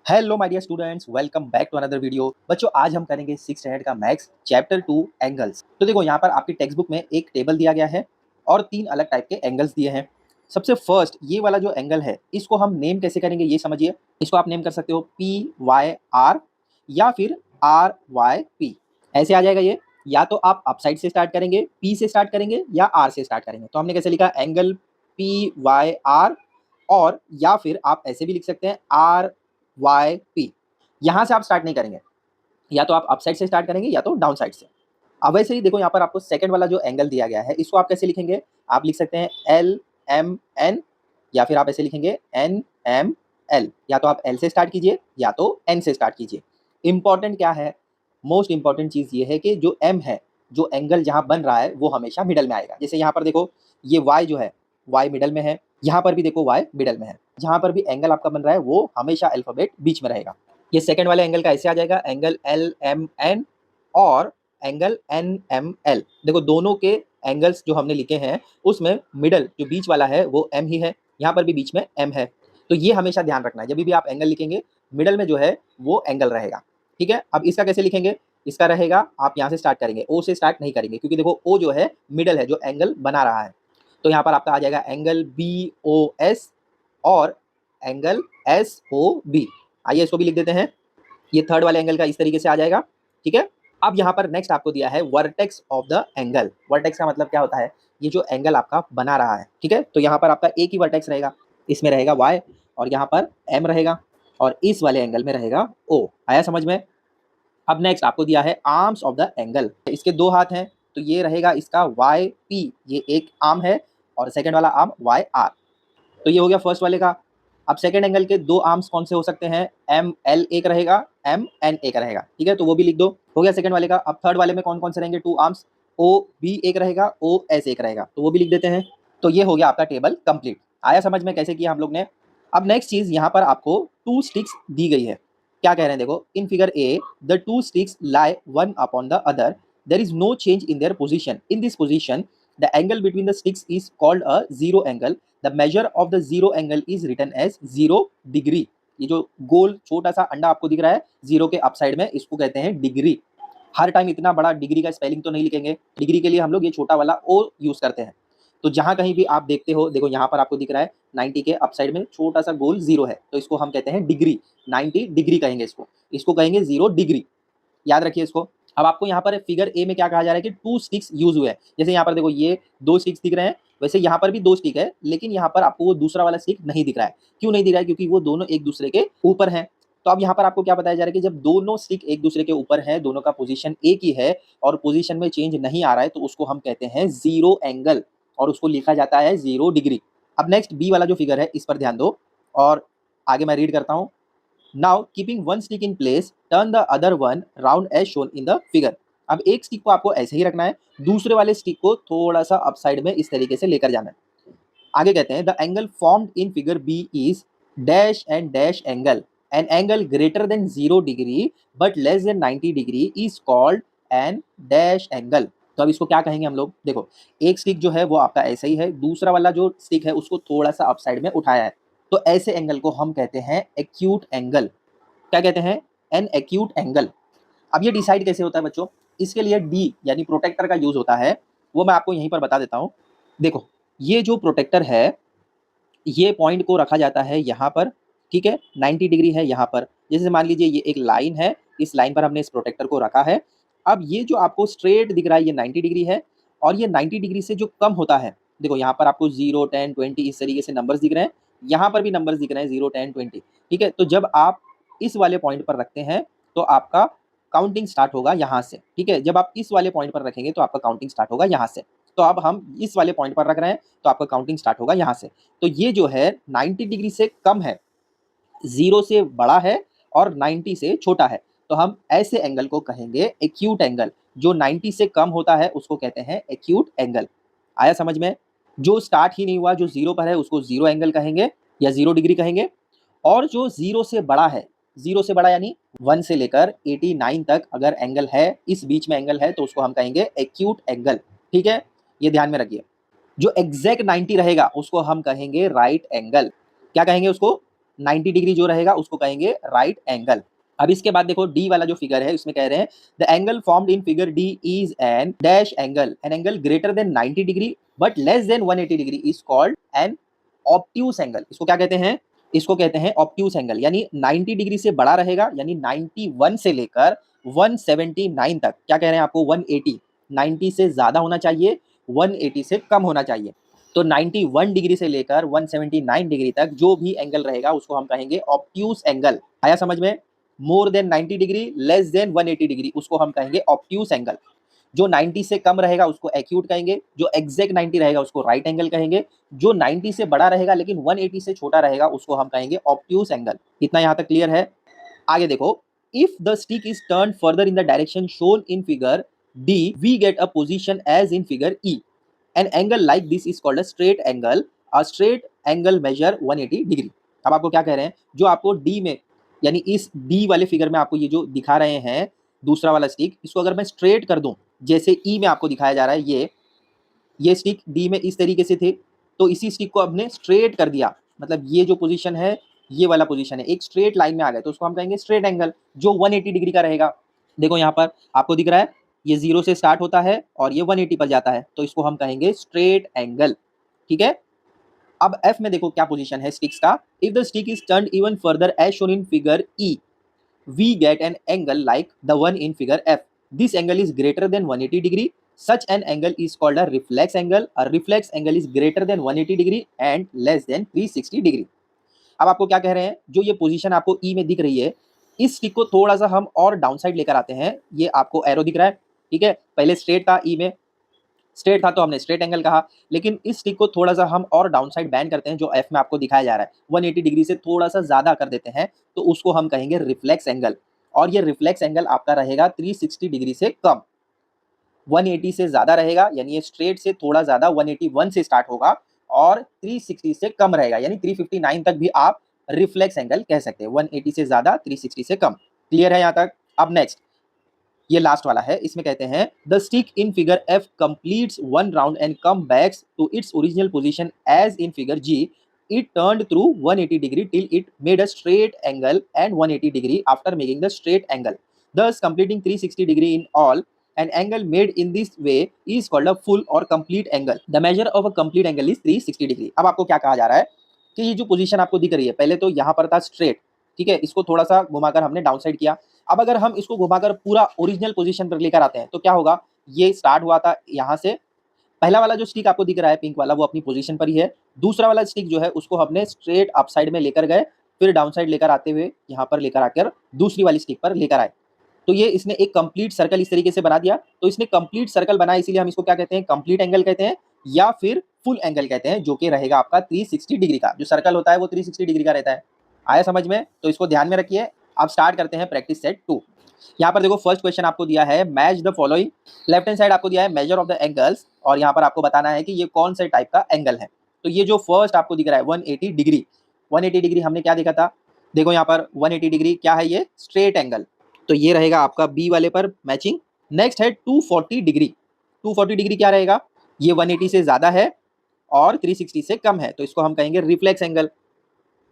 Hello my dear students, welcome back to another video. बच्चों, आज हम करेंगे 6th स्टैंडर्ड का मैथ्स चैप्टर 2 एंगल्स। तो देखो, यहाँ पर आपकी टेक्स्ट बुक में एक टेबल दिया गया है और 3 अलग टाइप के एंगल्स दिए हैं। सबसे फर्स्ट ये वाला जो एंगल है, इसको हम नेम कैसे करेंगे ये समझिए। इसको आप नेम कर सकते हो पी वाई आर या फिर आर वाई पी, ऐसे आ जाएगा ये। या तो आप अपसाइड से स्टार्ट करेंगे, पी से स्टार्ट करेंगे या आर से स्टार्ट करेंगे। तो हमने कैसे लिखा, एंगल पी वाई आर, और या फिर आप ऐसे भी लिख सकते हैं आर वाई पी। यहाँ से आप स्टार्ट नहीं करेंगे, या तो आप अप साइड से स्टार्ट करेंगे या तो डाउन साइड से। अब वैसे ही देखो, यहाँ पर आपको सेकंड वाला जो एंगल दिया गया है, इसको आप कैसे लिखेंगे। आप लिख सकते हैं एल एम एन, या फिर आप ऐसे लिखेंगे एन एम एल। या तो आप एल से स्टार्ट कीजिए या तो एन से स्टार्ट कीजिए। इंपॉर्टेंट क्या है, मोस्ट इंपॉर्टेंट चीज ये है कि जो एम है, जो एंगल जहाँ बन रहा है वो हमेशा मिडल में आएगा। जैसे यहाँ पर देखो, ये वाई जो है, वाई मिडल में है। यहाँ पर भी देखो, वाई मिडल में है। जहाँ पर भी एंगल आपका बन रहा है वो हमेशा अल्फाबेट बीच में रहेगा। ये सेकंड वाले एंगल का ऐसे आ जाएगा, एंगल एल एम एन और एंगल एन एम एल। देखो, दोनों के एंगल्स जो हमने लिखे हैं उसमें मिडल जो बीच वाला है वो एम ही है। यहाँ पर भी बीच में एम है। तो ये हमेशा ध्यान रखना है, जब भी आप एंगल लिखेंगे मिडल में जो है वो एंगल रहेगा। ठीक है, अब इसका कैसे लिखेंगे। इसका रहेगा, आप यहाँ से स्टार्ट करेंगे, ओ से स्टार्ट नहीं करेंगे, क्योंकि देखो ओ जो है मिडल है, जो एंगल बना रहा है। तो यहाँ पर आपका आ जाएगा एंगल बी ओ एस और एंगल एस ओ बी। आइए इसको भी लिख देते हैं। ये थर्ड वाले एंगल का इस तरीके से आ जाएगा। ठीक है, अब यहाँ पर नेक्स्ट आपको दिया है vertex of the angle. Vertex का मतलब क्या होता है, ये जो एंगल आपका बना रहा है। ठीक है, तो यहाँ पर आपका एक ही वर्टेक्स रहेगा, इसमें रहेगा y और यहाँ पर m रहेगा, और इस वाले एंगल में रहेगा o। आया समझ में। अब नेक्स्ट आपको दिया है आर्म्स ऑफ द एंगल। इसके दो हाथ हैं, तो ये रहेगा इसका वाई पी, ये एक आर्म है, और सेकंड वाला आर्म वाई आर। तो ये हो गया फर्स्ट वाले का। अब सेकंड एंगल के दो आर्म्स कौन से हो सकते हैं, एम एल एक रहेगा, एम एन एक रहेगा। ठीक है, तो वो भी लिख दो, हो गया सेकंड वाले का। अब थर्ड वाले में कौन कौन से रहेंगे, टू आर्म्स, ओ बी एक रहेगा, ओ एस एक रहेगा, तो वो भी लिख देते हैं। तो ये हो गया आपका टेबल कंप्लीट। आया समझ में कैसे किया हम लोग ने। अब नेक्स्ट चीज, यहाँ पर आपको टू स्टिक्स दी गई है। क्या कह रहे हैं देखो, in figure A the two sticks lie one upon the other, there is no change in their position. In this position the angle between the sticks is called a zero angle. The measure of the zero angle is written as 0 degree. ये जो गोल छोटा सा अंडा आपको दिख रहा है zero के अप साइड में, इसको कहते हैं डिग्री। हर टाइम इतना बड़ा डिग्री का स्पेलिंग तो नहीं लिखेंगे, डिग्री के लिए हम लोग ये छोटा वाला ओ यूज करते हैं। तो जहां कहीं भी आप देखते हो, देखो यहाँ पर आपको दिख रहा है 90 के अप साइड में छोटा सा गोल जीरो है, तो इसको हम कहते हैं डिग्री। 90 डिग्री कहेंगे इसको, इसको कहेंगे 0 डिग्री। याद रखिए इसको। अब आपको यहाँ पर फिगर ए में क्या कहा जा रहा है कि टू स्टिक्स यूज हुए हैं। जैसे यहाँ पर देखो, ये दो स्टिक्स दिख रहे हैं, वैसे यहाँ पर भी दो स्टिक है, लेकिन यहाँ पर आपको वो दूसरा वाला स्टिक नहीं दिख रहा है। क्यों नहीं दिख रहा है, क्योंकि वो दोनों एक दूसरे के ऊपर हैं। तो अब यहाँ पर आपको क्या बताया जा रहा है कि जब दोनों स्टिक एक दूसरे के ऊपर है, दोनों का पोजीशन एक ही है और पोजीशन में चेंज नहीं आ रहा है, तो उसको हम कहते हैं जीरो एंगल, और उसको लिखा जाता है 0 डिग्री। अब नेक्स्ट बी वाला जो फिगर है, इस पर ध्यान दो और आगे मैं रीड करता हूँ। Now, keeping one stick in place, turn the other one round as shown in the figure. अब एक स्टिक को आपको ऐसे ही रखना है, दूसरे वाले स्टिक को थोड़ा सा अप साइड में इस तरीके से लेकर जाना है। आगे कहते हैं the angle formed in figure B is dash and dash angle. An angle greater than 0 degree but less than 90 degree is called an dash angle. तो अब इसको क्या कहेंगे हम लोग, देखो एक स्टिक जो है वो आपका ऐसे ही है, दूसरा वाला जो स्टिक है उसको थोड़ा सा अप साइड में उठाया है, तो ऐसे एंगल को हम कहते हैं एक्यूट एंगल। क्या कहते हैं, एन एक्यूट एंगल। अब ये डिसाइड कैसे होता है बच्चों, इसके लिए डी यानी प्रोटेक्टर का यूज होता है, वो मैं आपको यहीं पर बता देता हूँ। देखो, ये जो प्रोटेक्टर है, ये पॉइंट को रखा जाता है यहाँ पर। ठीक है, 90 डिग्री है यहाँ पर। जैसे मान लीजिए ये एक लाइन है, इस लाइन पर हमने इस प्रोटेक्टर को रखा है। अब ये जो आपको स्ट्रेट दिख रहा है, ये 90 डिग्री है, और ये 90 डिग्री से जो कम होता है, देखो यहाँ पर आपको 0 10 20 इस तरीके से नंबर्स दिख रहे हैं, यहाँ पर भी नंबर्स दिख रहे हैं 0 10 20। ठीक है, तो जब आप इस वाले पॉइंट पर रखते हैं तो आपका काउंटिंग स्टार्ट होगा यहाँ से। ठीक है, जब आप इस वाले पॉइंट पर रखेंगे तो आपका काउंटिंग स्टार्ट होगा यहाँ से। तो अब हम इस वाले पॉइंट पर रख रहे हैं, तो आपका काउंटिंग स्टार्ट होगा यहाँ से। तो ये जो है 90 डिग्री से कम है, 0 से बड़ा है और 90 से छोटा है, तो हम ऐसे एंगल को कहेंगे एक्यूट एंगल। जो 90 से कम होता है उसको कहते हैं एक्यूट एंगल। आया समझ में। जो स्टार्ट ही नहीं हुआ, जो 0 पर है, उसको 0 एंगल कहेंगे या 0 डिग्री कहेंगे। और जो 0 से बड़ा है, 0 से बड़ा यानी 1 से लेकर 89 तक अगर एंगल है, इस बीच में एंगल है, तो उसको हम कहेंगे एक्यूट एंगल। ठीक है, ये ध्यान में रखिए। जो एग्जैक्ट 90 रहेगा उसको हम कहेंगे राइट एंगल। क्या कहेंगे उसको, 90 डिग्री जो रहेगा उसको कहेंगे राइट एंगल। अब इसके बाद देखो डी वाला जो फिगर है इसमें कह रहे हैं the angle formed in figure D is an dash angle, an angle greater then 90 degree but less then 180 degree is called N obtuse angle. इसको क्या कहते हैं? इसको कहते हैं ऑब्ट्यूस एंगल, यानी 90 डिग्री से बड़ा रहेगा, यानी 91 से लेकर 179 तक। क्या कह रहे हैं आपको? 180, 90 से ज्यादा होना चाहिए, 180 से कम होना चाहिए। तो 91 डिग्री से लेकर 179 डिग्री तक जो भी एंगल रहेगा उसको हम कहेंगे ऑब्ट्यूस एंगल। आया समझ में? More than 90 degree, less than 180 degree उसको हम कहेंगे ऑब्ट्यूस एंगल। जो 90 से कम रहेगा उसको एक्यूट कहेंगे, जो एग्जैक्ट 90 रहेगा उसको राइट एंगल कहेंगे, जो 90 से बड़ा रहेगा लेकिन 180 से छोटा रहेगा उसको हम कहेंगे ऑब्ट्यूस एंगल। इतना यहाँ तक क्लियर है? आगे देखो, if the stick is turn further in the direction shown in figure D we get a position as in figure E. An angle like this is called a straight angle, a straight angle measure 180 degree. अब आपको क्या कह रहे हैं? जो आपको D में, यानी इस डी वाले फिगर में आपको ये जो दिखा रहे हैं दूसरा वाला स्टिक, इसको अगर मैं स्ट्रेट कर दूं, जैसे ई में आपको दिखाया जा रहा है, ये स्टिक डी में इस तरीके से थे, तो इसी स्टिक को हमने स्ट्रेट कर दिया, मतलब ये जो पोजीशन है ये वाला पोजीशन है, एक स्ट्रेट लाइन में आ गए, तो उसको हम कहेंगे स्ट्रेट एंगल, जो 180 डिग्री का रहेगा। देखो यहाँ पर आपको दिख रहा है ये 0 से स्टार्ट होता है और ये 180 पर जाता है, तो इसको हम कहेंगे स्ट्रेट एंगल। ठीक है। अब एफ में देखो क्या पोजीशन है स्टिक्स का। If the stick is turned even further as shown in figure E we get an angle like the one in figure F. This angle is greater than 180 degree. Such an angle is called a reflex angle. A reflex angle is greater than 180 degree and less than 360 degree. अब आपको क्या कह रहे हैं? जो ये position आपको E में दिख रही है, इस स्टिक को थोड़ा सा हम और डाउन साइड लेकर आते हैं। ये आपको एरो दिख रहा है, ठीक है? पहले स्ट्रेट था, E में स्ट्रेट था तो हमने स्ट्रेट एंगल कहा, लेकिन इस स्टिक को थोड़ा सा हम और डाउन साइड बैंड करते हैं, जो एफ में आपको दिखाया जा रहा है 180 डिग्री से थोड़ा सा ज्यादा कर देते हैं, तो उसको हम कहेंगे रिफ्लेक्स एंगल। और ये रिफ्लेक्स एंगल आपका रहेगा 360 डिग्री से कम, 180 से ज्यादा रहेगा, यानी ये स्ट्रेट से थोड़ा ज्यादा 181 से स्टार्ट होगा और 360 से कम रहेगा, यानी 359 तक भी आप रिफ्लेक्स एंगल कह सकते हैं। 180 से ज्यादा, 360 से कम। क्लियर है यहाँ तक? अब नेक्स्ट ये लास्ट वाला है, इसमें कहते हैं the stick in figure F completes one round and comes back to its original position as in figure G. It turned through 180 degree till it made a straight angle and 180 degree after making the straight angle, thus completing 360 degree in all. An angle made in this way is called a full or complete angle. The measure of a complete angle is 360 degree. अब आपको क्या कहा जा रहा है कि ये जो पोजीशन आपको दिख रही है, पहले तो यहाँ पर था स्ट्रेट, ठीक है, इसको थोड़ा सा घुमाकर हमने डाउन साइड किया। अब अगर हम इसको घुमाकर पूरा ओरिजिनल पोजीशन पर लेकर आते हैं तो क्या होगा? ये स्टार्ट हुआ था यहाँ से, पहला वाला जो स्टिक आपको दिख रहा है पिंक वाला वो अपनी पोजीशन पर ही है, दूसरा वाला स्टिक जो है उसको हमने स्ट्रेट अप साइड में लेकर गए, फिर डाउन साइड लेकर आते हुए यहाँ पर लेकर आकर दूसरी वाली स्टिक पर लेकर आए, तो ये इसने एक कंप्लीट सर्कल इस तरीके से बना दिया। तो इसने कंप्लीट सर्कल बनाया, इसीलिए हम इसको क्या कहते हैं? कंप्लीट एंगल कहते हैं या फिर फुल एंगल कहते हैं, जो कि रहेगा आपका 360 डिग्री का। जो सर्कल होता है वो 360 डिग्री का रहता है। आया समझ में? तो इसको ध्यान में रखिए। अब स्टार्ट करते हैं प्रैक्टिस सेट 2। यहाँ पर देखो फर्स्ट क्वेश्चन आपको दिया है match the following. Left hand side आपको दिया है मेजर ऑफ द एंगल्स, और यहाँ पर आपको बताना है कि ये कौन से टाइप का एंगल है। तो ये जो फर्स्ट आपको दिख रहा है 180 डिग्री, 180 डिग्री हमने क्या देखा था? देखो यहाँ पर 180 डिग्री क्या है? ये स्ट्रेट एंगल, तो ये रहेगा आपका बी वाले पर मैचिंग। नेक्स्ट है 240 डिग्री। 240 डिग्री क्या रहेगा? ये 180 से ज्यादा है और 360 से कम है, तो इसको हम कहेंगे रिफ्लेक्स एंगल,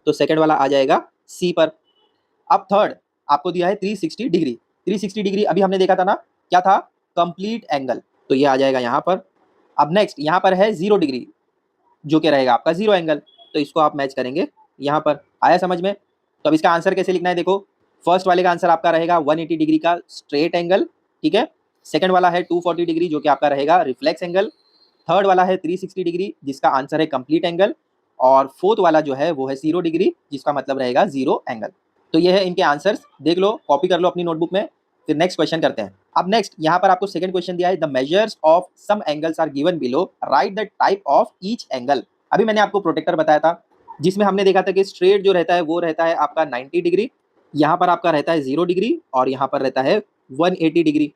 तो सेकंड वाला आ जाएगा सी पर। अब थर्ड आपको दिया है 360 डिग्री। 360 डिग्री अभी हमने देखा था ना, क्या था? कंप्लीट एंगल, तो ये आ जाएगा यहाँ पर। अब नेक्स्ट यहाँ पर है 0 डिग्री, जो कि रहेगा आपका जीरो एंगल, तो इसको आप मैच करेंगे यहाँ पर। आया समझ में? तो अब इसका आंसर कैसे लिखना है? देखो फर्स्ट वाले का आंसर आपका रहेगा 180 डिग्री का स्ट्रेट एंगल, ठीक है। सेकंड वाला है 240 डिग्री जो कि आपका रहेगा रिफ्लेक्स एंगल। थर्ड वाला है 360 डिग्री जिसका आंसर है कंप्लीट एंगल। और फोर्थ वाला जो है वो है 0 डिग्री जिसका मतलब रहेगा जीरो एंगल। तो ये है इनके आंसर्स, देख लो, कॉपी कर लो अपनी नोटबुक में। फिर नेक्स्ट क्वेश्चन करते हैं। अब नेक्स्ट यहाँ पर आपको सेकंड क्वेश्चन दिया है the measures of some angles are given below, write the type of each angle. अभी मैंने आपको प्रोटेक्टर बताया था जिसमें हमने देखा था कि स्ट्रेट जो रहता है वो रहता है आपका 90 डिग्री, यहाँ पर आपका रहता है 0 डिग्री और यहाँ पर रहता है 180 डिग्री।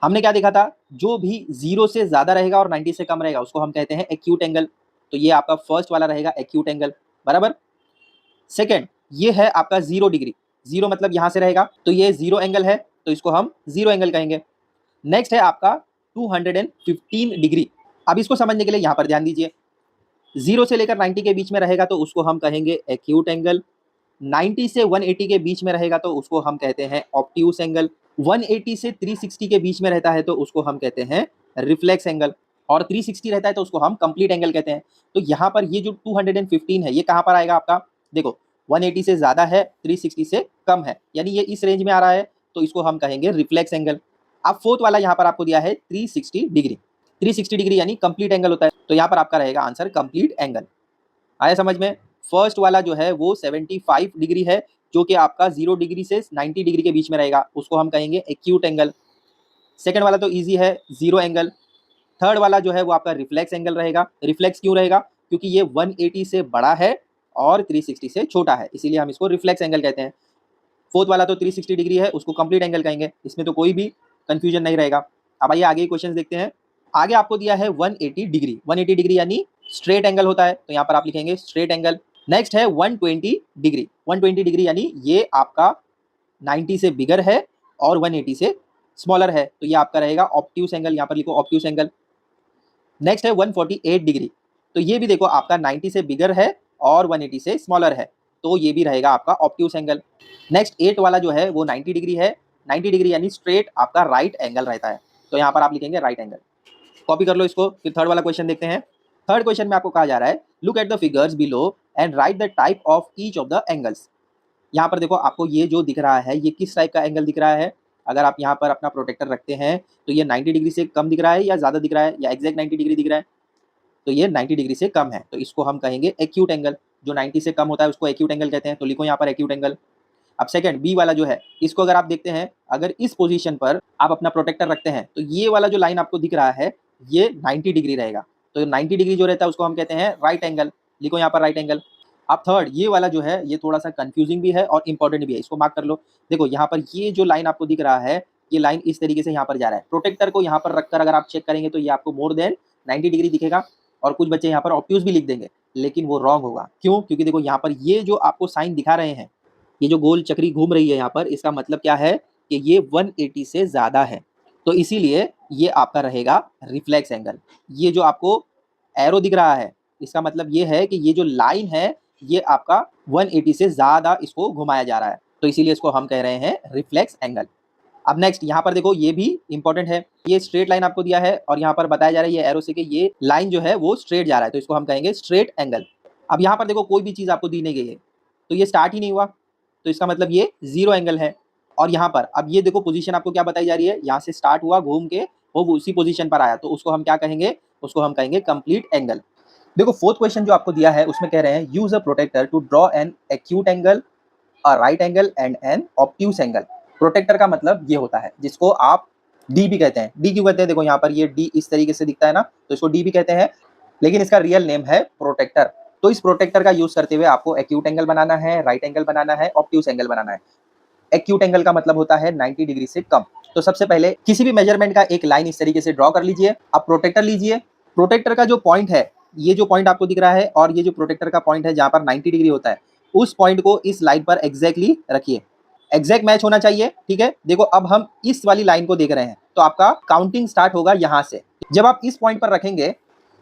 हमने क्या देखा था? जो भी 0 से ज़्यादा रहेगा और 90 से कम रहेगा उसको हम कहते हैं एक्यूट एंगल। तो ये आपका फर्स्ट वाला रहेगा एक्यूट एंगल, बराबर। सेकेंड ये है आपका 0 डिग्री, 0 मतलब यहाँ से रहेगा, तो ये 0 एंगल है, तो इसको हम 0 एंगल कहेंगे। नेक्स्ट है आपका 215 डिग्री। अब इसको समझने के लिए यहाँ पर ध्यान दीजिए, 0 से लेकर 90 के बीच में रहेगा तो उसको हम कहेंगे एक्यूट एंगल। 90 से 180 के बीच में रहेगा तो उसको हम कहते हैं ऑब्ट्यूस एंगल। 180 से 360 के बीच में रहता है तो उसको हम कहते हैं रिफ्लेक्स एंगल, और 360 रहता है तो उसको हम कंप्लीट एंगल कहते हैं। तो यहाँ पर ये जो 215 है ये कहाँ पर आएगा आपका, देखो 180 से ज़्यादा है, 360 से कम है, यानी ये इस रेंज में आ रहा है, तो इसको हम कहेंगे रिफ्लेक्स एंगल। अब फोर्थ वाला यहाँ पर आपको दिया है 360 डिग्री, 360 डिग्री यानी कंप्लीट एंगल होता है, तो यहाँ पर आपका रहेगा आंसर कंप्लीट एंगल। आया समझ में? फर्स्ट वाला जो है वो 75 डिग्री है, जो कि आपका 0 डिग्री से 90 डिग्री के बीच में रहेगा, उसको हम कहेंगे एक्यूट एंगल। सेकंड वाला तो इजी है, जीरो एंगल। थर्ड वाला जो है वो आपका रिफ्लेक्स एंगल रहेगा। रिफ्लेक्स क्यों रहेगा? क्योंकि ये 180 से बड़ा है और 360 से छोटा है, इसीलिए हम इसको रिफ्लेक्स एंगल कहते हैं। फोर्थ वाला तो 360 डिग्री है, उसको कंप्लीट एंगल कहेंगे, इसमें तो कोई भी कंफ्यूजन नहीं रहेगा। अब आइए आगे क्वेश्चन देखते हैं। आगे आपको दिया है 180 डिग्री, 180 डिग्री यानी स्ट्रेट एंगल होता है, तो यहाँ पर आप लिखेंगे स्ट्रेट एंगल। नेक्स्ट है 120 डिग्री, 120 डिग्री यानी ये आपका 90 से बिगर है और 180 से स्मॉलर है, तो ये आपका रहेगा ऑब्ट्यूस एंगल, यहाँ पर लिखो ऑब्ट्यूस एंगल। नेक्स्ट है 148 डिग्री, तो ये भी देखो आपका 90 से बिगर है और 180 से स्मॉलर है, तो ये भी रहेगा आपका ऑब्ट्यूस एंगल। नेक्स्ट 8 वाला जो है वो 90 डिग्री है, 90 डिग्री यानी स्ट्रेट आपका राइट एंगल रहता है, तो यहाँ पर आप लिखेंगे राइट एंगल। कॉपी कर लो इसको। फिर थर्ड वाला क्वेश्चन देखते हैं। थर्ड क्वेश्चन में आपको कहा जा रहा है look at the figures below and right the type of each of the angles. यहाँ पर देखो आपको ये जो दिख रहा है ये किस टाइप का एंगल दिख रहा है। अगर आप यहाँ पर अपना प्रोटेक्टर रखते हैं तो ये 90 डिग्री से कम दिख रहा है या ज़्यादा दिख रहा है, या एग्जैक्ट 90 डिग्री दिख रहा है, तो ये 90 डिग्री से कम है, तो इसको हम कहेंगे एक्यूट एंगल। जो 90 से कम होता है उसको एक्यूट एंगल कहते हैं, तो लिखो यहाँ पर एक्यूट एंगल। अब सेकंड बी वाला जो है, इसको अगर आप देखते हैं, अगर इस पोजीशन पर आप अपना प्रोटेक्टर रखते हैं तो ये वाला जो लाइन आपको दिख रहा है ये 90 डिग्री रहेगा, तो 90 डिग्री जो रहता है उसको हम कहते हैं राइट एंगल। लिखो यहाँ पर राइट एंगल। अब थर्ड ये वाला जो है ये थोड़ा सा कंफ्यूजिंग भी है और इंपॉर्टेंट भी है, इसको मार्क कर लो। देखो यहाँ पर ये जो लाइन आपको दिख रहा है ये लाइन इस तरीके से यहाँ पर जा रहा है, प्रोटेक्टर को यहाँ पर रखकर अगर आप चेक करेंगे तो ये आपको मोर देन 90 डिग्री दिखेगा, और कुछ बच्चे यहाँ पर ऑब्ट्यूज भी लिख देंगे, लेकिन वो रॉन्ग होगा। क्यों? क्योंकि देखो यहाँ पर ये जो आपको साइन दिखा रहे हैं, ये जो गोल चक्री घूम रही है यहाँ पर, इसका मतलब क्या है कि ये 180 से ज़्यादा है, तो इसीलिए ये आपका रहेगा रिफ्लेक्स एंगल। ये जो आपको एरो दिख रहा है इसका मतलब ये है कि ये जो लाइन है ये आपका 180 से ज़्यादा इसको घुमाया जा रहा है, तो इसीलिए इसको हम कह रहे हैं रिफ्लेक्स एंगल। अब नेक्स्ट यहाँ पर देखो ये भी इंपॉर्टेंट है, ये स्ट्रेट लाइन आपको दिया है और यहाँ पर बताया जा रहा है ये एरो से कि ये लाइन जो है वो स्ट्रेट जा रहा है, तो इसको हम कहेंगे स्ट्रेट एंगल। अब यहाँ पर देखो कोई भी चीज़ आपको दी नहीं गई है, तो ये स्टार्ट ही नहीं हुआ, तो इसका मतलब ये जीरो एंगल है। और यहाँ पर अब ये देखो पोजीशन आपको क्या बताई जा रही है, यहाँ से स्टार्ट हुआ घूम के वो उसी पोजीशन पर आया, तो उसको हम क्या कहेंगे, उसको हम कहेंगे कंप्लीट एंगल। देखो फोर्थ क्वेश्चन जो आपको दिया है उसमें कह रहे हैं use a protractor to draw an acute angle, a right angle and an obtuse angle. Protractor का मतलब ये होता है जिसको आप डी भी कहते हैं। डी क्यों कहते हैं? देखो यहाँ पर ये डी इस तरीके से दिखता है ना, तो इसको डी भी कहते हैं, लेकिन इसका रियल नेम है प्रोटेक्टर। तो इस प्रोटेक्टर का यूज करते हुए आपको एक्यूट एंगल बनाना है, राइट एंगल बनाना है, ऑब्ट्यूस एंगल बनाना है। एक्यूट एंगल का मतलब होता है 90 डिग्री से कम। तो सबसे पहले किसी भी मेजरमेंट का एक लाइन इस तरीके से ड्रॉ कर लीजिए। अब प्रोटेक्टर लीजिए, प्रोटेक्टर का जो पॉइंट है, ये जो पॉइंट आपको दिख रहा है और ये जो प्रोटेक्टर का पॉइंट है जहां पर 90 डिग्री होता है, उस पॉइंट को इस लाइन पर एग्जैक्टली रखिए, एग्जैक्ट मैच होना चाहिए। ठीक है, देखो अब हम इस वाली लाइन को देख रहे हैं, तो आपका काउंटिंग स्टार्ट होगा यहाँ से। जब आप इस पॉइंट पर रखेंगे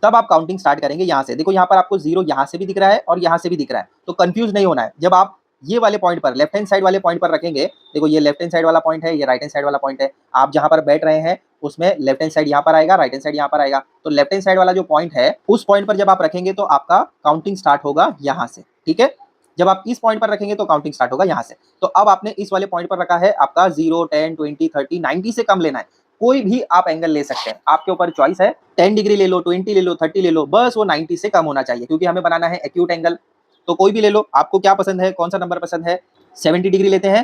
तब आप काउंटिंग स्टार्ट करेंगे यहाँ से। देखो यहाँ पर आपको जीरो यहाँ से भी दिख रहा है और यहाँ से भी दिख रहा है, तो कंफ्यूज नहीं होना है। जब आप ये वाले पॉइंट पर, लेफ्ट हैंड साइड वाले पॉइंट पर रखेंगे, देखो ये लेफ्ट हैंड साइड वाला पॉइंट है, ये राइट हैंड साइड वाला पॉइंट है, आप जहां पर बैठ रहे हैं उसमें लेफ्ट हैंड साइड यहाँ पर आएगा, राइट हैंड साइड यहाँ पर आएगा, तो लेफ्ट हैंड साइड वाला जो पॉइंट है उस पॉइंट पर जब आप रखेंगे तो आपका काउंटिंग स्टार्ट होगा यहाँ से। ठीक है, जब आप इस पॉइंट पर रखेंगे तो काउंटिंग स्टार्ट होगा यहाँ से। तो अब आपने इस वाले पॉइंट पर रखा है, आपका 0, 10, 20, 30, 90 से कम लेना है। कोई भी आप एंगल ले सकते हैं, आपके ऊपर चॉइस है, 10 डिग्री ले लो, 20 ले लो, 30 ले लो, बस वो 90 से कम होना चाहिए, क्योंकि हमें बनाना है एक्यूट एंगल। तो कोई भी ले लो, आपको क्या पसंद है, कौन सा नंबर पसंद है? 70 डिग्री लेते हैं।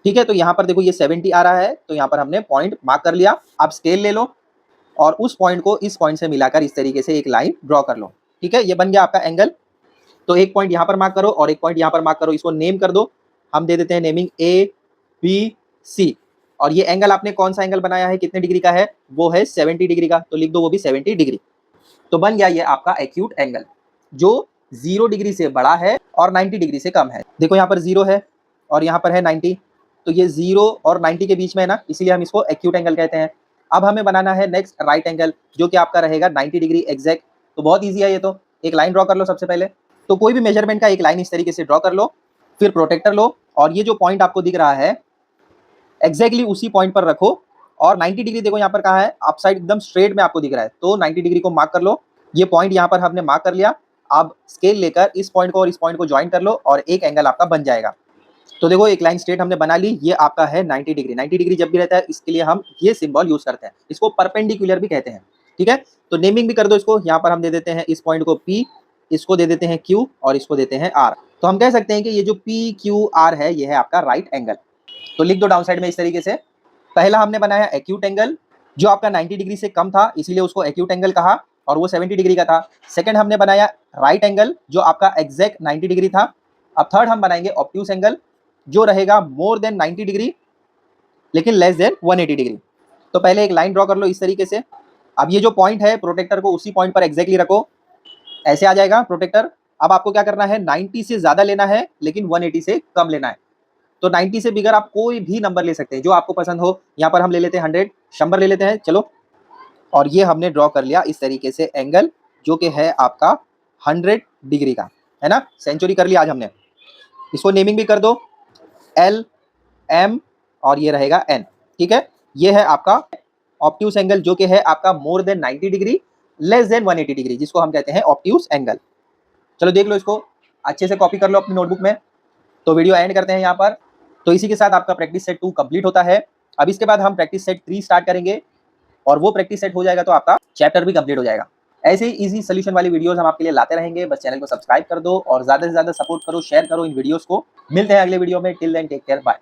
ठीक है, तो यहाँ पर देखो ये 70 आ रहा है, तो यहाँ पर हमने पॉइंट मार्क कर लिया। आप स्केल ले लो और उस पॉइंट को इस पॉइंट से मिलाकर इस तरीके से एक लाइन ड्रॉ कर लो। ठीक है, ये बन गया आपका एंगल। तो एक पॉइंट यहाँ पर मार्क करो और एक पॉइंट यहाँ पर मार्क करो, इसको नेम कर दो। हम दे देते हैं नेमिंग ABC। और ये एंगल आपने कौन सा एंगल बनाया है, कितने डिग्री का है? वो है 70 डिग्री का, तो लिख दो वो भी 70 डिग्री। तो बन गया ये आपका एक्यूट एंगल, जो 0 डिग्री से बड़ा है और 90 डिग्री से कम है। देखो यहाँ पर 0 है और यहाँ पर है 90, तो ये 0 और 90 के बीच में है ना, इसीलिए हम इसको एक्यूट एंगल कहते हैं। अब हमें बनाना है नेक्स्ट राइट एंगल, जो कि आपका रहेगा 90 डिग्री एग्जैक्ट। तो बहुत ईजी है ये, तो एक लाइन ड्रॉ कर लो सबसे पहले। तो कोई भी मेजरमेंट का एक लाइन इस तरीके से ड्रॉ कर लो, फिर प्रोटेक्टर लो और ये जो पॉइंट आपको दिख रहा है एग्जैक्टली उसी पॉइंट पर रखो और 90 डिग्री देखो यहाँ पर कहाँ है, अप साइड एकदम स्ट्रेट में आपको दिख रहा है, तो 90 डिग्री को मार्क कर लो। ये पॉइंट यहाँ पर हमने मार्क कर लिया। अब स्केल लेकर इस पॉइंट को और इस पॉइंट को ज्वाइन कर लो और एक एंगल आपका बन जाएगा। तो देखो एक लाइन स्ट्रेट हमने बना ली, ये आपका है 90 डिग्री। 90 डिग्री जब भी रहता है इसके लिए हम ये सिंबल यूज करते हैं, इसको परपेंडिकुलर भी कहते हैं। ठीक है, तो नेमिंग भी कर दो इसको। यहाँ पर हम दे देते हैं इस पॉइंट को P, इसको दे देते हैं Q और इसको देते हैं R। तो हम कह सकते हैं कि ये जो PQR है ये है आपका राइट एंगल। तो लिख दो डाउन साइड में इस तरीके से। पहला हमने बनाया एक्यूट एंगल जो आपका 90 डिग्री से कम था, इसीलिए उसको एक्यूट एंगल कहा और वो 70 डिग्री का था। सेकंड हमने बनाया राइट एंगल जो आपका एग्जैक्ट 90 डिग्री था। अब थर्ड हम बनाएंगे ऑब्ट्यूस एंगल जो रहेगा मोर देन 90 डिग्री लेकिन लेस देन 180 डिग्री। तो पहले एक लाइन ड्रॉ कर लो इस तरीके से। अब ये जो पॉइंट है प्रोटेक्टर को उसी पॉइंट पर एग्जैक्टली रखो, ऐसे आ जाएगा प्रोटेक्टर। अब आपको क्या करना है, 90 से ज्यादा लेना है लेकिन 180 से कम लेना है। तो 90 से बिगर आप कोई भी नंबर ले सकते हैं जो आपको पसंद हो। यहाँ पर हम ले लेते हैं 100, 100 ले लेते हैं चलो। और ये हमने ड्रॉ कर लिया इस तरीके से एंगल जो कि है आपका 100 डिग्री का, है ना। सेंचुरी कर लिया आज हमने। इसको नेमिंग भी कर दो, L, M और ये रहेगा N। ठीक है, ये है आपका ऑब्ट्यूस एंगल जो कि है आपका more than 90 degree less than 180 degree, जिसको हम कहते हैं ऑब्ट्यूस एंगल। चलो देख लो इसको, अच्छे से कॉपी कर लो अपनी नोटबुक में। तो वीडियो एंड करते हैं यहाँ पर। तो इसी के साथ आपका प्रैक्टिस सेट 2 कंप्लीट होता है। अब इसके बाद हम प्रैक्टिस सेट 3 स्टार्ट करेंगे और वो प्रैक्टिस सेट हो जाएगा तो आपका चैप्टर भी कंप्लीट हो जाएगा। ऐसे ही इजी सोल्यूशन वाली वीडियोस हम आपके लिए लाते रहेंगे। बस चैनल को सब्सक्राइब कर दो और ज्यादा से ज्यादा सपोर्ट करो, शेयर करो इन वीडियोस को। मिलते हैं अगले वीडियो में। Till then take care, bye.